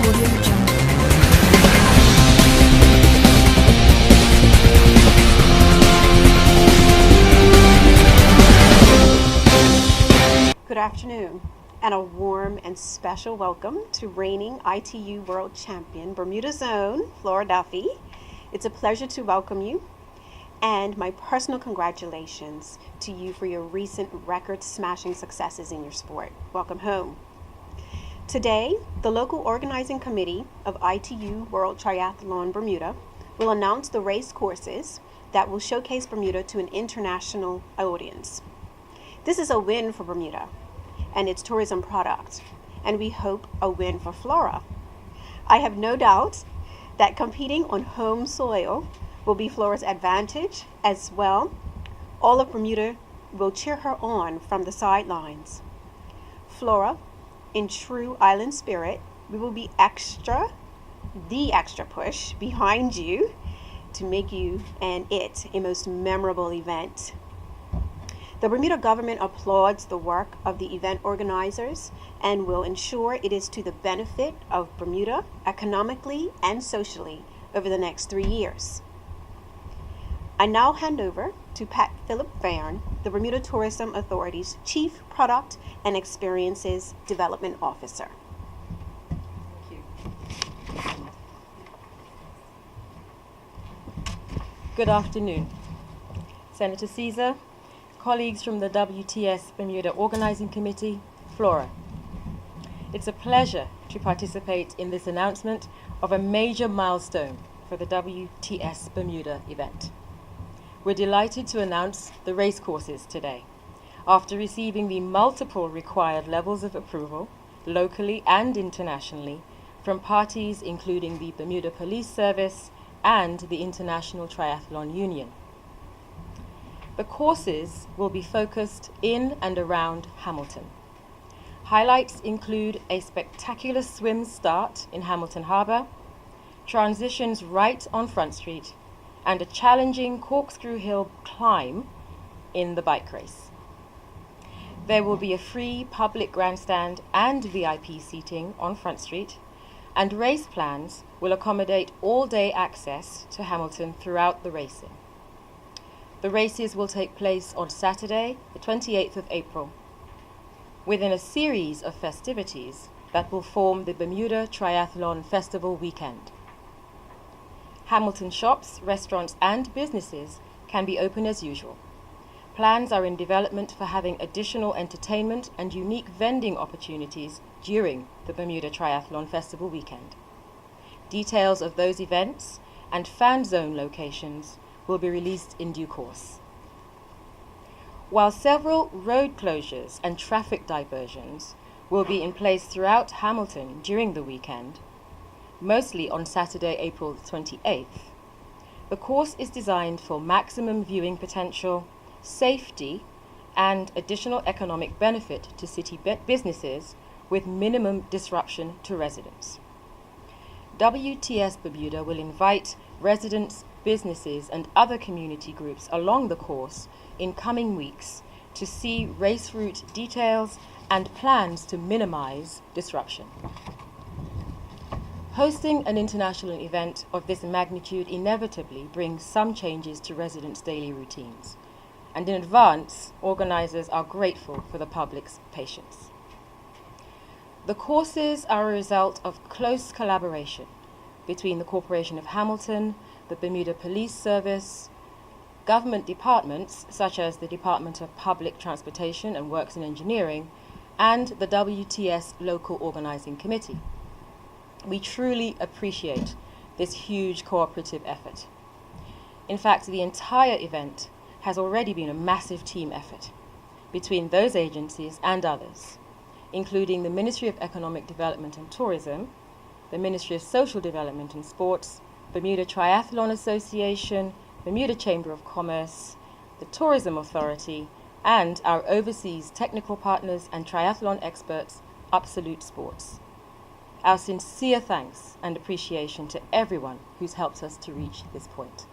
Good afternoon, and a warm and special welcome to reigning ITU World Champion Bermuda's own Flora Duffy. It's a pleasure to welcome you, and my personal congratulations to you for your recent record-smashing successes in your sport. Welcome home. Today, the local organizing committee of ITU World Triathlon Bermuda will announce the race courses that will showcase Bermuda to an international audience. This is a win for Bermuda and its tourism product, and we hope a win for Flora. I have no doubt that competing on home soil will be Flora's advantage as well. All of Bermuda will cheer her on from the sidelines. Flora, in true island spirit, we will be the extra push behind you to make you and it a most memorable event. The Bermuda government applauds the work of the event organizers and will ensure it is to the benefit of Bermuda economically and socially over the next 3 years. I now hand over to Pat Philip Vairn, the Bermuda Tourism Authority's Chief Product and Experiences Development Officer. Thank you. Good afternoon, Senator Caesar, colleagues from the WTS Bermuda Organizing Committee, Flora. It's a pleasure to participate in this announcement of a major milestone for the WTS Bermuda event. We're delighted to announce the race courses today, after receiving the multiple required levels of approval, locally and internationally, from parties including the Bermuda Police Service and the International Triathlon Union. The courses will be focused in and around Hamilton. Highlights include a spectacular swim start in Hamilton Harbour, transitions right on Front Street, and a challenging corkscrew hill climb in the bike race. There will be a free public grandstand and VIP seating on Front Street, and race plans will accommodate all-day access to Hamilton throughout the racing. The races will take place on Saturday, the 28th of April, within a series of festivities that will form the Bermuda Triathlon Festival weekend. Hamilton shops, restaurants, and businesses can be open as usual. Plans are in development for having additional entertainment and unique vending opportunities during the Bermuda Triathlon Festival weekend. Details of those events and fan zone locations will be released in due course. While several road closures and traffic diversions will be in place throughout Hamilton during the weekend, mostly on Saturday, April 28th, the course is designed for maximum viewing potential, safety, and additional economic benefit to city businesses with minimum disruption to residents. WTS Bermuda will invite residents, businesses, and other community groups along the course in coming weeks to see race route details and plans to minimize disruption. Hosting an international event of this magnitude inevitably brings some changes to residents' daily routines, and in advance, organizers are grateful for the public's patience. The courses are a result of close collaboration between the Corporation of Hamilton, the Bermuda Police Service, government departments such as the Department of Public Transportation and Works and Engineering, and the WTS Local Organizing Committee. We truly appreciate this huge cooperative effort. In fact, the entire event has already been a massive team effort between those agencies and others, including the Ministry of Economic Development and Tourism, the Ministry of Social Development and Sports, Bermuda Triathlon Association, Bermuda Chamber of Commerce, the Tourism Authority, and our overseas technical partners and triathlon experts, Absolute Sports. Our sincere thanks and appreciation to everyone who's helped us to reach this point.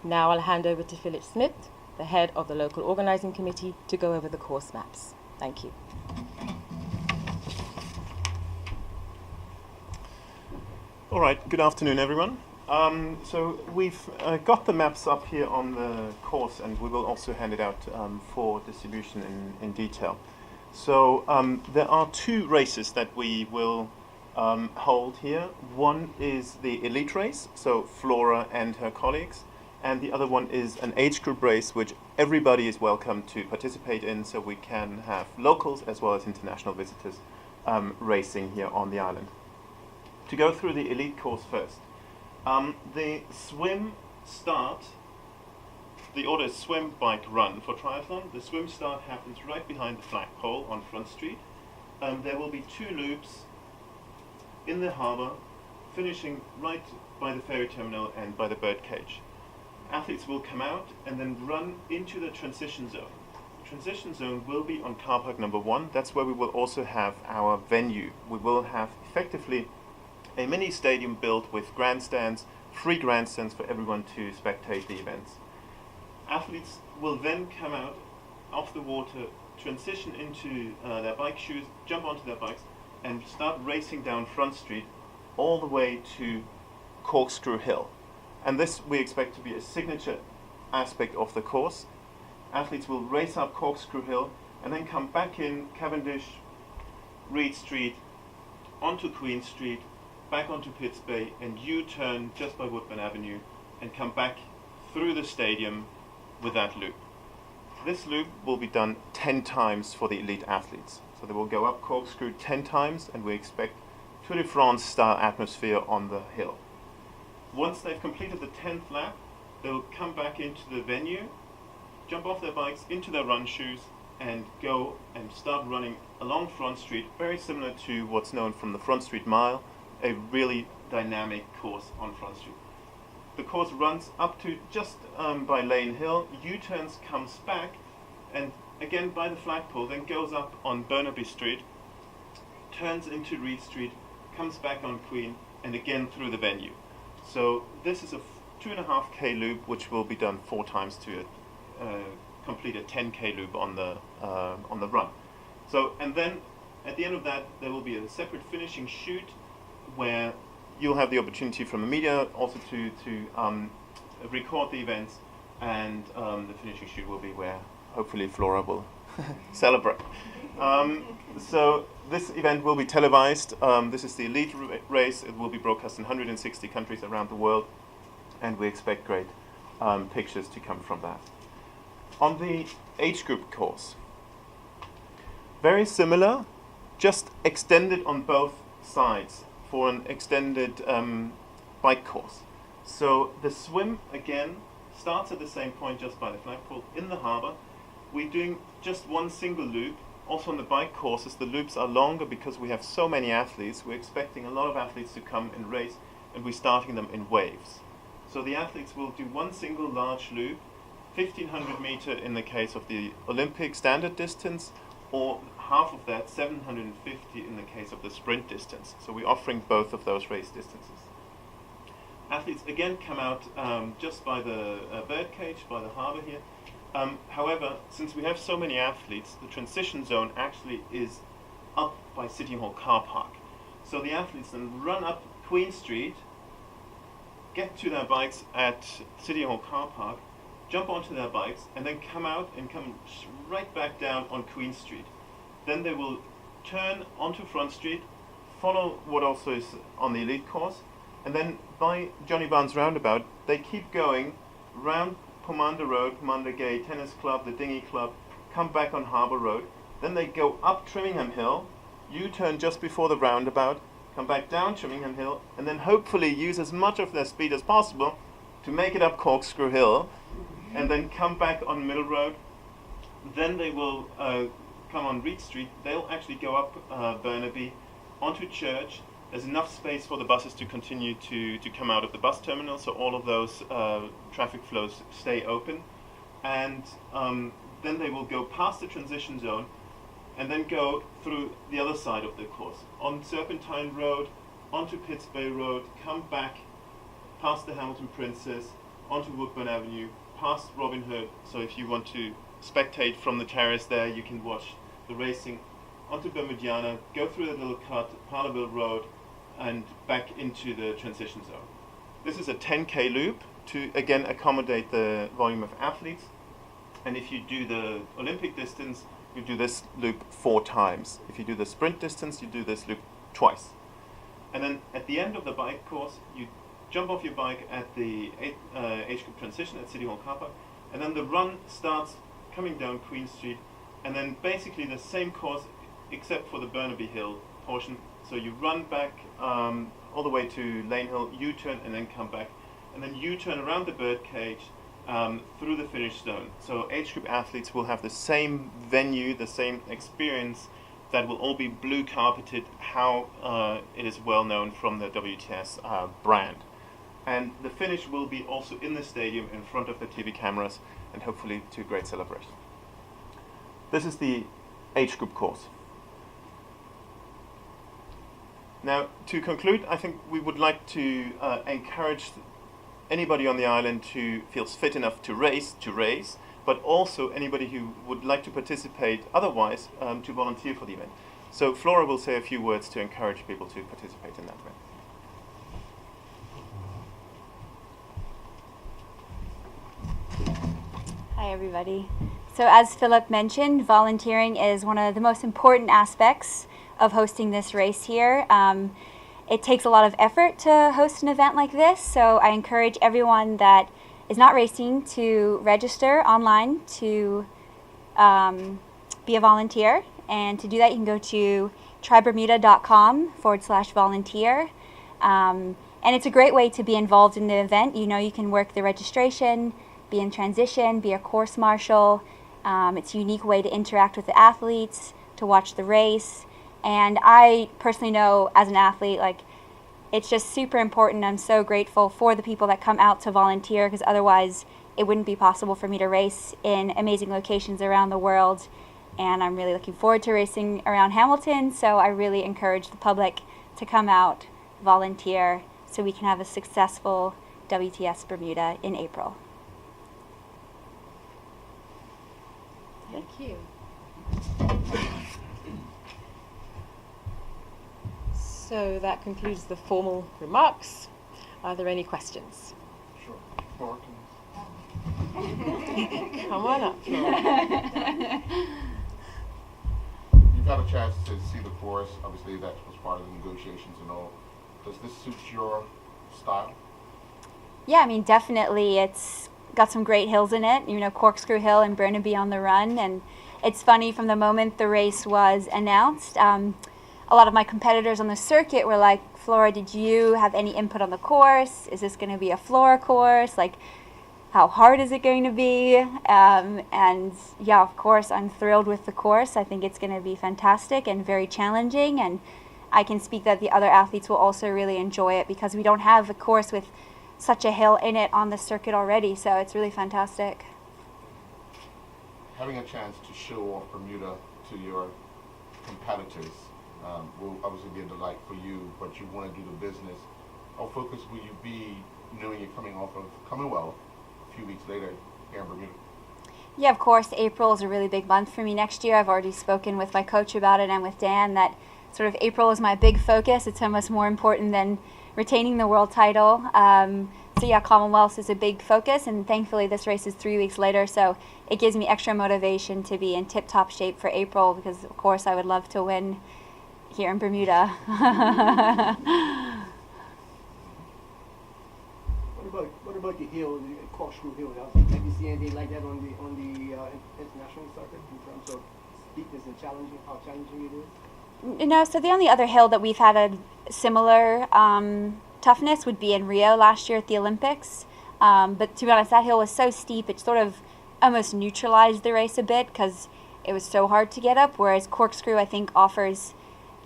Now I'll hand over to Philip Smith, the head of the local organizing committee, to go over the course maps. Thank you. All right, good afternoon, everyone. So we've got the maps up here on the course, and we will also hand it out for distribution in detail. So there are two races that we will hold here. One is the elite race, so Flora and her colleagues, and the other one is an age group race, which everybody is welcome to participate in, so we can have locals as well as international visitors racing here on the island. To go through the elite course first. The swim start, the order is swim, bike, run for triathlon. The swim start happens right behind the flagpole on Front Street. There will be two loops in the harbour, finishing right by the ferry terminal and by the birdcage. Athletes will come out and then run into the transition zone. The transition zone will be on car park number 1. That's where we will also have our venue. We will have effectively a mini stadium built with grandstands, free grandstands for everyone to spectate the events. Athletes will then come out off the water, transition into their bike shoes, jump onto their bikes, and start racing down Front Street all the way to Corkscrew Hill. And this we expect to be a signature aspect of the course. Athletes will race up Corkscrew Hill and then come back in Cavendish, Reed Street, onto Queen Street, back onto Pitts Bay, and U-turn just by Woodburn Avenue and come back through the stadium with that loop. This loop will be done 10 times for the elite athletes. So they will go up Corkscrew 10 times, and we expect Tour de France style atmosphere on the hill. Once they've completed the 10th lap, they'll come back into the venue, jump off their bikes into their run shoes, and go and start running along Front Street, very similar to what's known from the Front Street Mile, a really dynamic course on Front Street. The course runs up to just by Lane Hill, U-turns, comes back, and again by the flagpole, then goes up on Burnaby Street, turns into Reed Street, comes back on Queen, and again through the venue. So this is a 2.5k loop, which will be done 4 times to complete a 10k loop on the run. So, and then at the end of that, there will be a separate finishing chute where you'll have the opportunity from the media also to record the events, and the finishing chute will be where hopefully Flora will celebrate. So this event will be televised. This is the elite race. It will be broadcast in 160 countries around the world, and we expect great pictures to come from that. On the age group course, very similar, just extended on both sides for an extended bike course. So the swim again starts at the same point just by the flagpole in the harbour. We're doing just one single loop. Also on the bike courses, the loops are longer because we have so many athletes. We're expecting a lot of athletes to come and race, and we're starting them in waves. So the athletes will do one single large loop, 1500 meter in the case of the Olympic standard distance, or half of that, 750 in the case of the sprint distance. So we're offering both of those race distances. Athletes again come out just by the birdcage, by the harbour here. However, since we have so many athletes, the transition zone actually is up by City Hall car park. So the athletes then run up Queen Street, get to their bikes at City Hall car park, jump onto their bikes, and then come out and come right back down on Queen Street. Then they will turn onto Front Street, follow what also is on the elite course, and then by Johnny Barnes Roundabout, they keep going round Pomander Road, Pomander Gay Tennis Club, the Dinghy Club, come back on Harbour Road. Then they go up Trimmingham Hill, U-turn just before the roundabout, come back down Trimmingham Hill, and then hopefully use as much of their speed as possible to make it up Corkscrew Hill, and then come back on Middle Road. Then they will come on Reed Street. They'll actually go up Burnaby onto Church. There's enough space for the buses to continue to come out of the bus terminal, so all of those traffic flows stay open. And then they will go past the transition zone and then go through the other side of the course, on Serpentine Road, onto Pitts Bay Road, come back past the Hamilton Princess, onto Woodburn Avenue, past Robin Hood. So if you want to spectate from the terrace there, you can watch the racing, onto Bermudiana, go through the little cut, Parlerville Road, and back into the transition zone. This is a 10K loop to again accommodate the volume of athletes. And if you do the Olympic distance, you do this loop 4 times. If you do the sprint distance, you do this loop twice. And then at the end of the bike course, you jump off your bike at the age group transition at City Hall car park, and then the run starts coming down Queen Street, and then basically the same course except for the Burnaby Hill portion. So you run back all the way to Lane Hill, U-turn, and then come back, and then U-turn around the birdcage through the finish zone. So age group athletes will have the same venue, the same experience, that will all be blue carpeted, how it is well known from the WTS brand. And the finish will be also in the stadium in front of the TV cameras, and hopefully to a great celebration. This is the age group course. Now, to conclude, I think we would like to encourage anybody on the island who feels fit enough to race, but also anybody who would like to participate otherwise to volunteer for the event. So Flora will say a few words to encourage people to participate in that event. Hi everybody. So as Philip mentioned, volunteering is one of the most important aspects of hosting this race here. It takes a lot of effort to host an event like this, so I encourage everyone that is not racing to register online to be a volunteer. And to do that, you can go to trybermuda.com/volunteer. And it's a great way to be involved in the event. You know, you can work the registration, be in transition, be a course marshal. It's a unique way to interact with the athletes, to watch the race. And I personally know as an athlete, like, it's just super important. I'm so grateful for the people that come out to volunteer, because otherwise it wouldn't be possible for me to race in amazing locations around the world. And I'm really looking forward to racing around Hamilton, so I really encourage the public to come out, volunteer, so we can have a successful WTS Bermuda in April. Thank you. So that concludes the formal remarks. Are there any questions? Sure. Flora, Come on up, Flora. you've had a chance to see the course. Obviously, that was part of the negotiations and all. Does this suit your style? Yeah, I mean, definitely. It's got some great hills in it. You know, Corkscrew Hill and Burnaby on the run. And it's funny, from the moment the race was announced, a lot of my competitors on the circuit were like, Flora, did you have any input on the course? Is this going to be a Flora course? Like, how hard is it going to be? And yeah, of course, I'm thrilled with the course. I think it's going to be fantastic and very challenging. And I can speak that the other athletes will also really enjoy it, because we don't have a course with such a hill in it on the circuit already. So it's really fantastic. Having a chance to show off Bermuda to your competitors will obviously be a delight for you, but you want to do the business. How focused will you be knowing you're coming off of Commonwealth a few weeks later here in Bermuda? Yeah, of course, April is a really big month for me next year. I've already spoken with my coach about it and with Dan that sort of April is my big focus. It's almost more important than retaining the world title. So yeah, Commonwealth is a big focus, and thankfully this race is 3 weeks later, so it gives me extra motivation to be in tip-top shape for April, because of course I would love to win here in Bermuda. What about the hill, the Corkscrew Hill? Have you seen anything like that on the international circuit in terms of steepness and how challenging it is? No, so the only other hill that we've had a similar toughness would be in Rio last year at the Olympics. But to be honest, that hill was so steep, it sort of almost neutralized the race a bit, because it was so hard to get up, whereas Corkscrew, I think, offers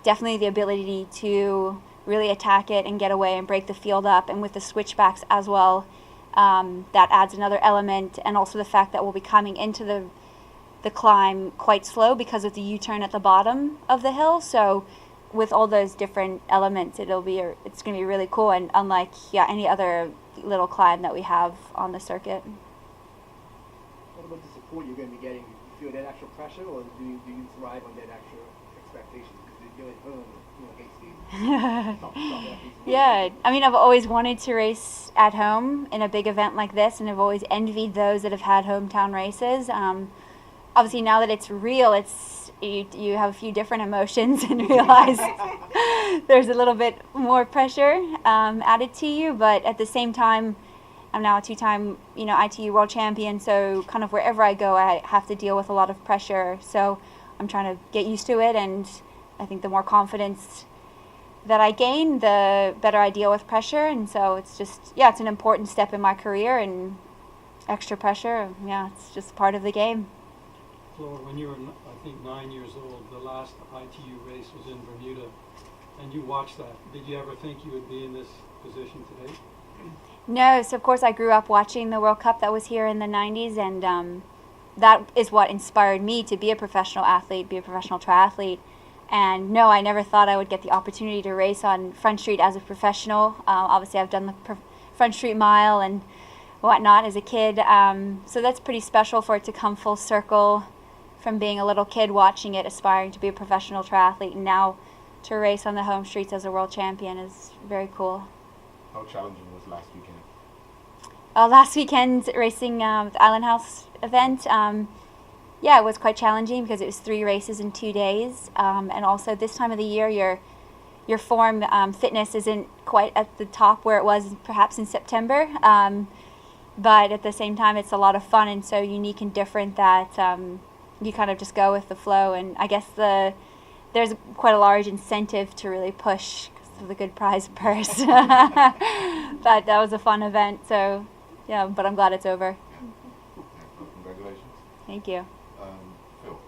definitely the ability to really attack it and get away and break the field up. And with the switchbacks as well, that adds another element, and also the fact that we'll be coming into the climb quite slow because of the U-turn at the bottom of the hill. So with all those different elements, it's going to be really cool, and unlike any other little climb that we have on the circuit. What about the support you're going to be getting? Do you feel that extra pressure, or do you thrive on that extra expectation because you're at home, against the Yeah, I mean, I've always wanted to race at home in a big event like this, and I've always envied those that have had hometown races. Obviously, now that it's real, you have a few different emotions and realize there's a little bit more pressure added to you. But at the same time, I'm now a two-time, ITU world champion. So kind of wherever I go, I have to deal with a lot of pressure. So I'm trying to get used to it, and I think the more confidence that I gain, the better I deal with pressure. And so it's just, it's an important step in my career, and extra pressure, it's just part of the game. Flora, when you were, I think, 9 years old, the last ITU race was in Bermuda, and you watched that. Did you ever think you would be in this position today? No, so of course I grew up watching the World Cup that was here in the 90s, and that is what inspired me to be a professional athlete, be a professional triathlete. And no, I never thought I would get the opportunity to race on Front Street as a professional. Obviously, I've done the Front Street Mile and whatnot as a kid, so that's pretty special for it to come full circle from being a little kid watching it, aspiring to be a professional triathlete, and now to race on the home streets as a world champion is very cool. How challenging was last weekend? Last weekend, racing the Islandhouse event, it was quite challenging because it was 3 races in 2 days, and also this time of the year, your form fitness isn't quite at the top where it was perhaps in September, but at the same time, it's a lot of fun and so unique and different that you kind of just go with the flow. And I guess there's quite a large incentive to really push because of the good prize purse. But that was a fun event, so but I'm glad it's over. Congratulations. Thank you. Phil.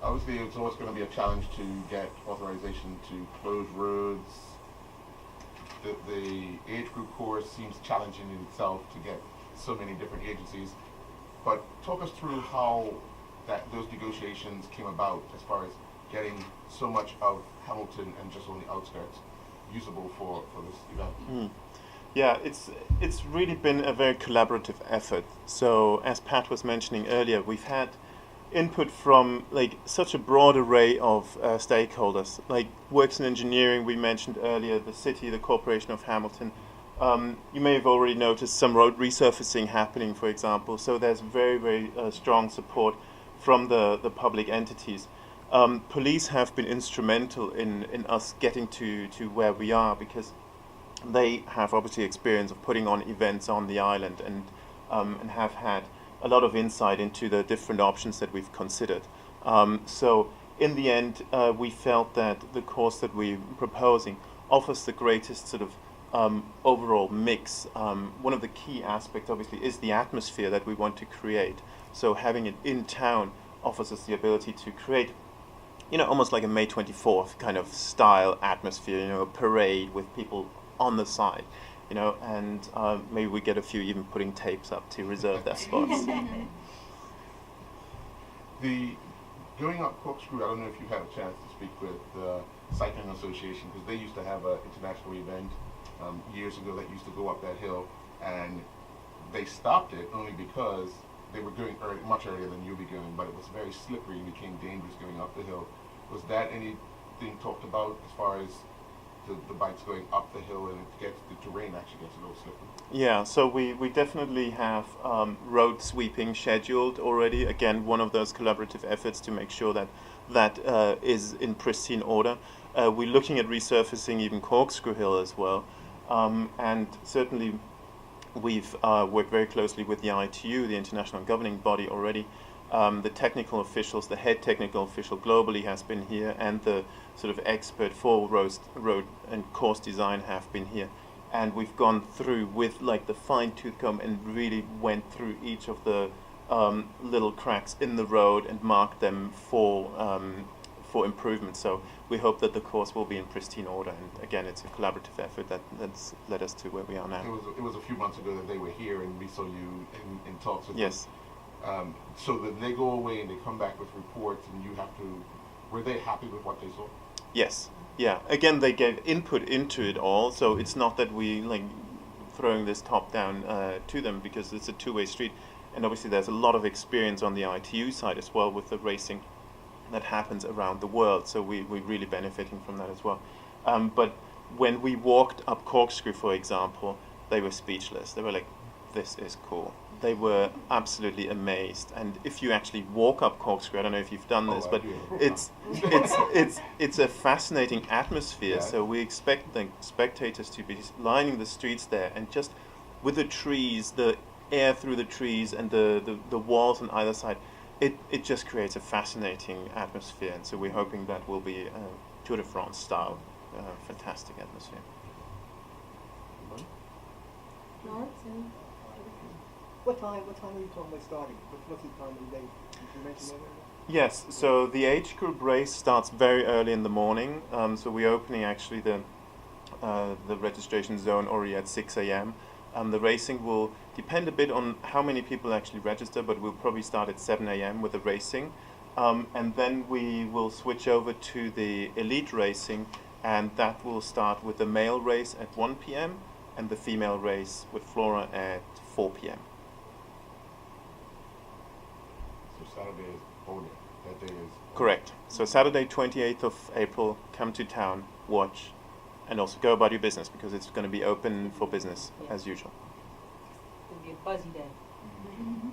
Obviously, it's always going to be a challenge to get authorization to close roads. The age group course seems challenging in itself to get so many different agencies. But talk us through how those negotiations came about as far as getting so much of Hamilton and just on the outskirts usable for this event. Yeah, it's really been a very collaborative effort. So as Pat was mentioning earlier, we've had input from such a broad array of stakeholders, like works in engineering we mentioned earlier, the city, the Corporation of Hamilton. You may have already noticed some road resurfacing happening, for example. So there's very, very strong support from the public entities. Police have been instrumental in us getting to where we are because they have obviously experience of putting on events on the island and have had a lot of insight into the different options that we've considered. So in the end, we felt that the course that we're proposing offers the greatest sort of overall mix. One of the key aspects obviously is the atmosphere that we want to create. So having it in town offers us the ability to create almost like a May 24th kind of style atmosphere, a parade with people on the side, and maybe we get a few even putting tapes up to reserve their spots. Going up Corkscrew, I don't know if you had a chance to speak with the Cycling Association, because they used to have an international event years ago that used to go up that hill, and they stopped it only because they were going much earlier than you'll be going, but it was very slippery and became dangerous going up the hill. Was that anything talked about as far as the bikes going up the hill, and the terrain actually gets a little slippery? Yeah, so we definitely have road sweeping scheduled already. Again, one of those collaborative efforts to make sure that is in pristine order. We're looking at resurfacing even Corkscrew Hill as well, and certainly we've worked very closely with the ITU, the international governing body, already. The technical officials, the head technical official globally has been here, and the sort of expert for road and course design have been here. And we've gone through with the fine-tooth comb and really went through each of the little cracks in the road and marked them for improvement. So we hope that the course will be in pristine order. And again, it's a collaborative effort that's led us to where we are now. It was a few months ago that they were here, and we saw you in talks with yes. them. So that they go away and they come back with reports, and you have to. Were they happy with what they saw? Yes. Yeah. Again, they gave input into it all, so it's not that we throwing this top down to them, because it's a two-way street, and obviously there's a lot of experience on the ITU side as well with the racing that happens around the world. So we're really benefiting from that as well. But when we walked up Corkscrew, for example, they were speechless. They were like, "This is cool." They were absolutely amazed. And if you actually walk up Corkscrew, I don't know if you've done this, but it's a fascinating atmosphere. Yeah. So we expect the spectators to be lining the streets there, and just with the trees, the air through the trees, and the walls on either side, it just creates a fascinating atmosphere. And so we're hoping that will be Tour de France style, fantastic atmosphere. What time are you talking about starting? What's the time of the day? Did you mention that earlier? Yes, so the age group race starts very early in the morning. So we're opening actually the registration zone already at 6 a.m. The racing will depend a bit on how many people actually register, but we'll probably start at 7 a.m. with the racing. And then we will switch over to the elite racing, and that will start with the male race at 1 p.m. and the female race with Flora at 4 p.m. So Saturday is holding. That day is Correct. So Saturday, 28th of April, come to town, watch, and also go about your business, because it's going to be open for business as usual. It'll be a buzzy day. Mhm.